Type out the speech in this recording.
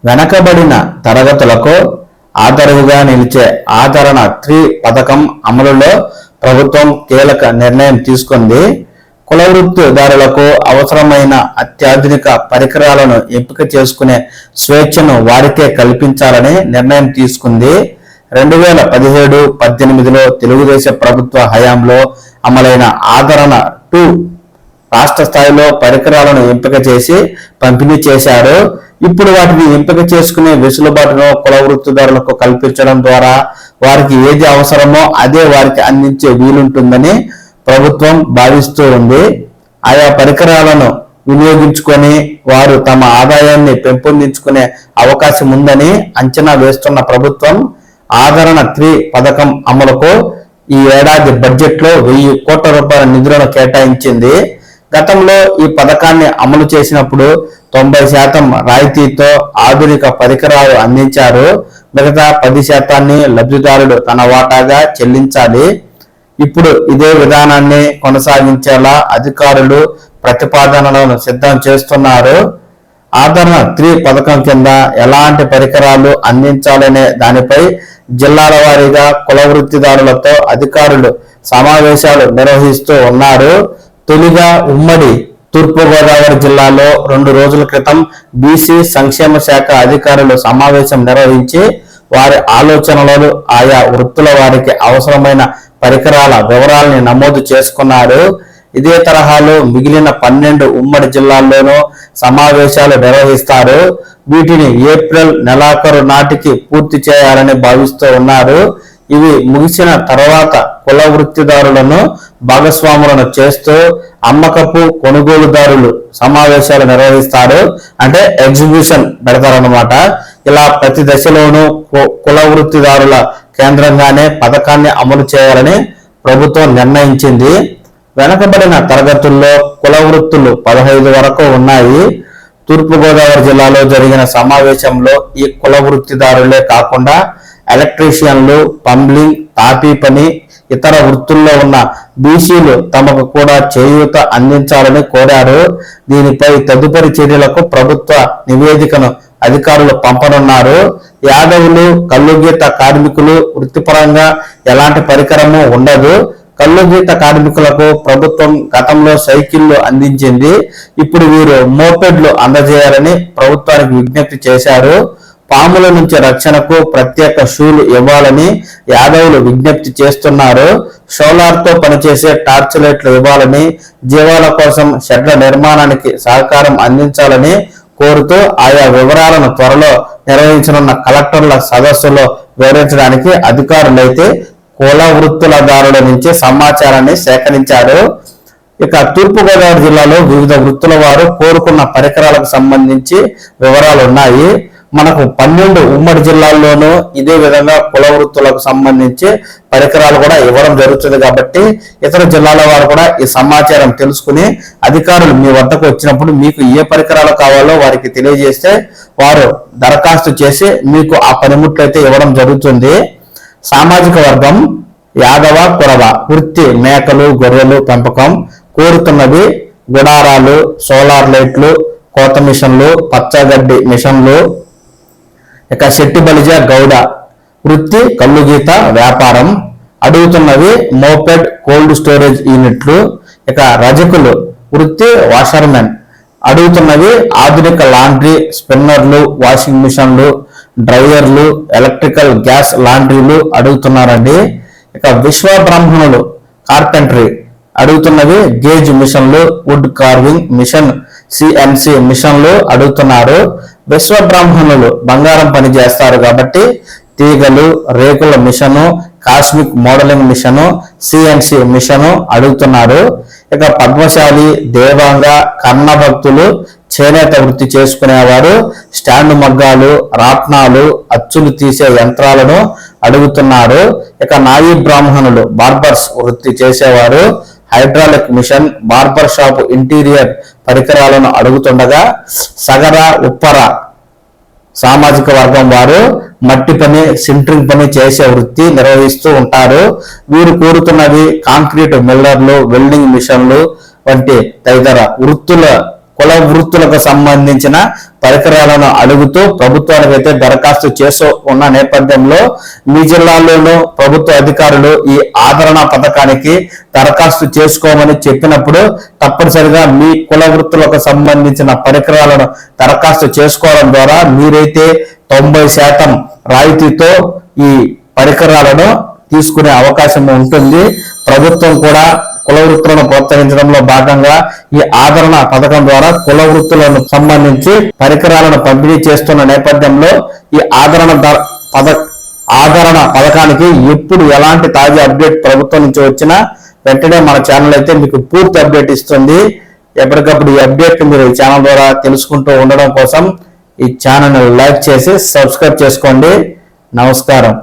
వెనకబడిన తరగతులకు ఆదరువుగా నిలిచే ఆదరణ 3 పథకం అమలులో ప్రభుత్వం కీలక నిర్ణయం తీసుకుంది. కుల వృత్తిదారులకు అవసరమైన అత్యాధునిక పరికరాలను ఎంపిక చేసుకునే స్వేచ్ఛను వారికే కల్పించాలని నిర్ణయం తీసుకుంది. 2017-18లో తెలుగుదేశం ప్రభుత్వ హయాంలో అమలైన ఆదరణ 2 రాష్ట్ర స్థాయిలో పరికరాలను ఎంపిక చేసి పంపిణీ చేశారు. ఇప్పుడు వాటిని ఎంపిక చేసుకునే వెసులుబాటును కుల వృత్తిదారులకు కల్పించడం ద్వారా వారికి ఏది అవసరమో అదే వారికి అందించే వీలుంటుందని ప్రభుత్వం భావిస్తూ ఉంది. ఆయా పరికరాలను వినియోగించుకొని వారు తమ ఆదాయాన్ని పెంపొందించుకునే అవకాశం ఉందని అంచనా వేస్తున్న ప్రభుత్వం ఆదరణ 3 పథకం అమలుకు ఈ ఏడాది బడ్జెట్లో 1000 కోట్ల రూపాయల నిధులను కేటాయించింది. గతంలో ఈ పథకాన్ని అమలు చేసినప్పుడు 90% రాయితీతో ఆధునిక పరికరాలు అందించారు. మిగతా 10% లబ్ధిదారుడు తన వాటాగా చెల్లించాలి. ఇప్పుడు ఇదే విధానాన్ని కొనసాగించేలా అధికారులు ప్రతిపాదనలను సిద్ధం చేస్తున్నారు. ఆదరణ 3 పథకం కింద ఎలాంటి పరికరాలు అందించాలనే దానిపై జిల్లాల వారీగా కుల వృత్తిదారులతో అధికారులు సమావేశాలు నిర్వహిస్తూ ఉన్నారు. తొలిగా ఉమ్మడి తూర్పుగోదావరి జిల్లాలో 2 రోజుల క్రితం బీసీ సంక్షేమ శాఖ అధికారులు సమావేశం నిర్వహించి వారి ఆలోచనలు ఆయా వృత్తుల వారికి అవసరమైన పరికరాల వివరాలని నమోదు చేసుకున్నారు. ఇదే తరహాలో మిగిలిన 12 ఉమ్మడి జిల్లాల్లోనూ సమావేశాలు నిర్వహిస్తారు. వీటిని ఏప్రిల్ నెలాఖరు నాటికి పూర్తి చేయాలని భావిస్తూ ఉన్నారు. ఇవి ముగిసిన తర్వాత కుల వృత్తిదారులను భాగస్వాములను చేస్తూ అమ్మకపు కొనుగోలుదారులు సమావేశాలు నిర్వహిస్తారు. అంటే ఎగ్జిబిషన్ పెడతారన్నమాట. ఇలా ప్రతి దశలోనూ కుల వృత్తిదారుల కేంద్రంగానే పథకాన్ని అమలు చేయాలని ప్రభుత్వం నిర్ణయించింది. వెనకబడిన తరగతుల్లో కుల వృత్తులు 15 వరకు ఉన్నాయి. తూర్పుగోదావరి జిల్లాలో జరిగిన సమావేశంలో ఈ కుల వృత్తిదారులే కాకుండా ఎలక్ట్రీషియన్లు, పంబ్లింగ్, తాపీ పని, ఇతర వృత్తుల్లో ఉన్న బీసీలు తమకు కూడా చేయూత అందించాలని కోరారు. దీనిపై తదుపరి చర్యలకు ప్రభుత్వ నివేదికను అధికారులు పంపనున్నారు. యాదవులు, కల్లుగీత కార్మికులు వృత్తిపరంగా ఎలాంటి పరికరము ఉండదు. కల్లుగీత కార్మికులకు ప్రభుత్వం గతంలో సైకిళ్లు అందించింది. ఇప్పుడు వీరు మోపెడ్లు అందజేయాలని ప్రభుత్వానికి విజ్ఞప్తి చేశారు. పాముల నుంచి రక్షణకు ప్రత్యేక షూలు ఇవ్వాలని యాదవులు విజ్ఞప్తి చేస్తున్నారు. సోలార్తో పనిచేసే టార్చ్ లైట్లు ఇవ్వాలని, జీవాల కోసం షెడ్ల నిర్మాణానికి సహకారం అందించాలని కోరుతూ ఆయా వివరాలను త్వరలో నిర్వహించనున్న కలెక్టర్ల సదస్సులో వివరించడానికి అధికారులైతే కుల వృత్తులదారుల నుంచి సమాచారాన్ని సేకరించారు. ఇక తూర్పుగోదావరి జిల్లాలో వివిధ వృత్తుల వారు కోరుకున్న పరికరాలకు సంబంధించి వివరాలు ఉన్నాయి. మనకు 12 ఉమ్మడి జిల్లాల్లోనూ ఇదే విధంగా కుల వృత్తులకు సంబంధించి పరికరాలు కూడా ఇవ్వడం జరుగుతుంది. కాబట్టి ఇతర జిల్లాల వారు కూడా ఈ సమాచారం తెలుసుకుని అధికారులు మీ వద్దకు వచ్చినప్పుడు మీకు ఏ పరికరాలు కావాలో వారికి తెలియజేస్తే వారు దరఖాస్తు చేసి మీకు ఆ పనిముట్లు అయితే ఇవ్వడం జరుగుతుంది. సామాజిక వర్గం యాదవ, కురవ వృత్తి మేకలు, గొర్రెలు పెంపకం కోరుతున్నవి గుడారాలు, సోలార్ లైట్లు, కోత మిషన్లు, పచ్చగడ్డి మిషన్లు. ఇక శెట్టి బలిజ గౌడ వృత్తి కల్లుగీత వ్యాపారం అడుగుతున్నవి మోపెడ్, కోల్డ్ స్టోరేజ్ యూనిట్లు. ఇక రజకులు వృత్తి వాషర్మెన్ అడుగుతున్నవి ఆధునిక లాండ్రీ, స్పిన్నర్లు, వాషింగ్ మిషన్లు, డ్రైయర్లు, ఎలక్ట్రికల్ గ్యాస్ లాండ్రీలు అడుగుతున్నారండి. ఇక విశ్వ బ్రాహ్మణులు కార్పెంటరీ అడుగుతున్నవి గేజ్ మిషన్లు, వుడ్ కార్వింగ్ మిషన్, సిఎన్సి మిషన్లు అడుగుతున్నారు. విశ్వ బ్రాహ్మణులు బంగారం పని చేస్తారు కాబట్టి తీగలు, రేకుల machine, cosmic modelling machine, CNC machine అడుగుతున్నారు. ఇక పద్మశాలి, దేవాంగ, కన్న భక్తులు చేనేత వృత్తి చేసుకునేవారు స్టాండ్ మగ్గాలు, రాట్నాలు, అచ్చులు తీసే యంత్రాలను అడుగుతున్నారు. ఇక నాయి బ్రాహ్మణులు బార్బర్స్ వృత్తి చేసేవారు hydraulic machine, barber shop interior పరికరాలను అడుగుతుండగా సగర, ఉప్పర సామాజిక వర్గం వారు మట్టి పని, సింటరింగ్ పని చేసే వృత్తి నిర్వహిస్తూ ఉంటారు. వీరు కోరుతున్నవి కాంక్రీట్ మిల్లర్లు, వెల్డింగ్ మిషన్లు వంటి తదితర కుల వృత్తులకు సంబంధించిన పరికరాలను అడుగుతూ ప్రభుత్వానికి అయితే దరఖాస్తు చేస్తూ ఉన్న నేపథ్యంలో మీ జిల్లాలోనూ ప్రభుత్వ అధికారులు ఈ ఆదరణ పథకానికి దరఖాస్తు చేసుకోమని చెప్పినప్పుడు తప్పనిసరిగా మీ కుల వృత్తులకు సంబంధించిన పరికరాలను దరఖాస్తు చేసుకోవడం ద్వారా మీరైతే 90% రాయితీతో ఈ పరికరాలను తీసుకునే అవకాశం ఉంటుంది. ప్రభుత్వం కూడా కుల వృత్తులను ప్రోత్సహించడంలో భాగంగా ఈ ఆదరణ పథకం ద్వారా కుల వృత్తులను సంబంధించి పరికరాలను పంపిణీ చేస్తున్న నేపథ్యంలో ఈ ఆదరణ పథకానికి ఎప్పుడు ఎలాంటి తాజా అప్డేట్ ప్రభుత్వం నుంచి వచ్చినా వెంటనే మన ఛానల్ అయితే మీకు పూర్తి అప్డేట్ ఇస్తుంది. ఎప్పటికప్పుడు ఈ అప్డేట్ మీరు ఈ ఛానల్ ద్వారా తెలుసుకుంటూ ఉండడం కోసం ఈ ఛానల్ లైక్ చేసి సబ్స్క్రైబ్ చేసుకోండి. నమస్కారం.